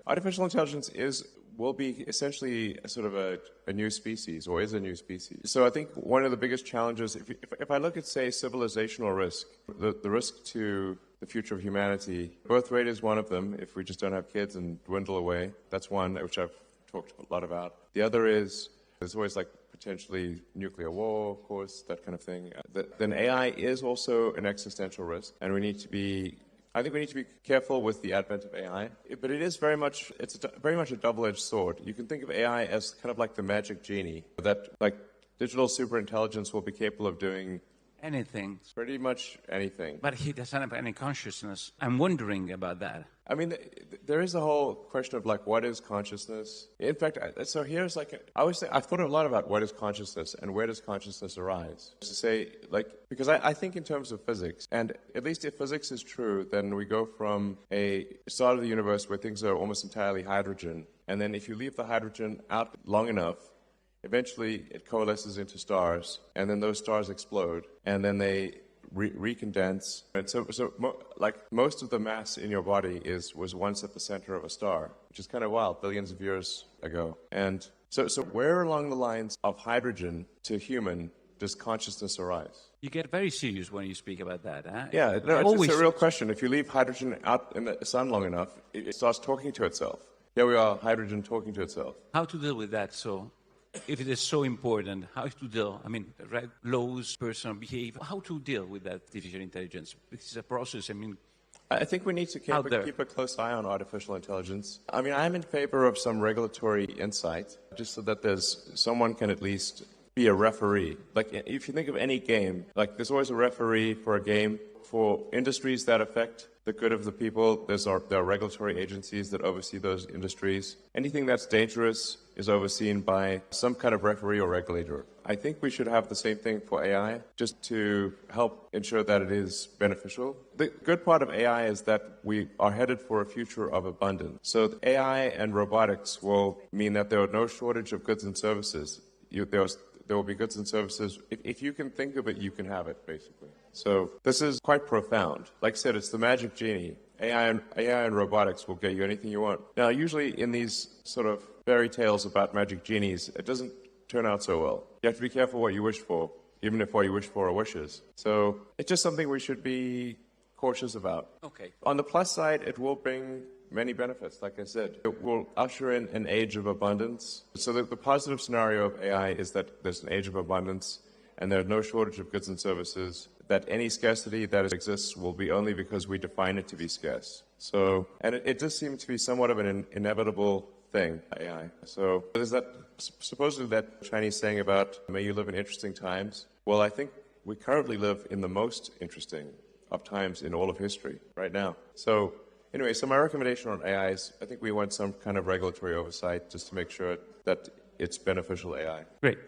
artificial intelligence will be essentially sort of a new species, or is a new species. So I think one of the biggest challenges, if I look at, say, civilizational risk, the risk to the future of humanity, birth rate is one of them. If we just don't have kids and dwindle away, that's one, which I've talked a lot about. The other is, there's always like potentially nuclear war, of course, that kind of thing. Then AI is also an existential risk, and I think we need to be careful with the advent of AI, but it is very much a double-edged sword. You can think of AI as kind of like the magic genie, that like digital superintelligence will be capable of doing anything. Pretty much anything. But he doesn't have any consciousness. I'm wondering about that. I mean, there is a whole question of like, what is consciousness? In fact, so here's like, I've thought a lot about what is consciousness and where does consciousness arise? To say, like, because I think in terms of physics, and at least if physics is true, then we go from a start of the universe where things are almost entirely hydrogen, and then if you leave the hydrogen out long enough, eventually it coalesces into stars, and then those stars explode, and then they recondense. And like most of the mass in your body was once at the center of a star, which is kind of wild, billions of years ago. And so where along the lines of hydrogen to human does consciousness arise? You get very serious when you speak about that, huh? Yeah, no, it's a real question. If you leave hydrogen out in the sun long enough, it starts talking to itself. Here we are, hydrogen talking to itself. How to deal with that? So, if it is so important, how to deal, I mean, laws, personal behavior, how to deal with that artificial intelligence? It's a process, I mean, I think we need to keep a close eye on artificial intelligence. I mean, I'm in favor of some regulatory insight, just so that someone can at least be a referee. Like, if you think of any game, like there's always a referee for a game. For industries that affect the good of the people, there are regulatory agencies that oversee those industries. Anything that's dangerous is overseen by some kind of referee or regulator. I think we should have the same thing for AI, just to help ensure that it is beneficial. The good part of AI is that we are headed for a future of abundance. So AI and robotics will mean that there are no shortage of goods and services. There will be goods and services. If you can think of it, you can have it, basically. So this is quite profound. Like I said, it's the magic genie. AI and robotics will get you anything you want. Now, usually in these sort of fairy tales about magic genies, it doesn't turn out so well. You have to be careful what you wish for, even if what you wish for are wishes. So it's just something we should be cautious about. Okay. On the plus side, it will bring many benefits, like I said. It will usher in an age of abundance. So the positive scenario of AI is that there's an age of abundance and there's no shortage of goods and services, that any scarcity that exists will be only because we define it to be scarce. So, and it does seem to be somewhat of an inevitable thing, AI. So there's that, supposedly that Chinese saying about, may you live in interesting times. Well, I think we currently live in the most interesting of times in all of history right now. So anyway, so my recommendation on AI is I think we want some kind of regulatory oversight just to make sure that it's beneficial AI. Great.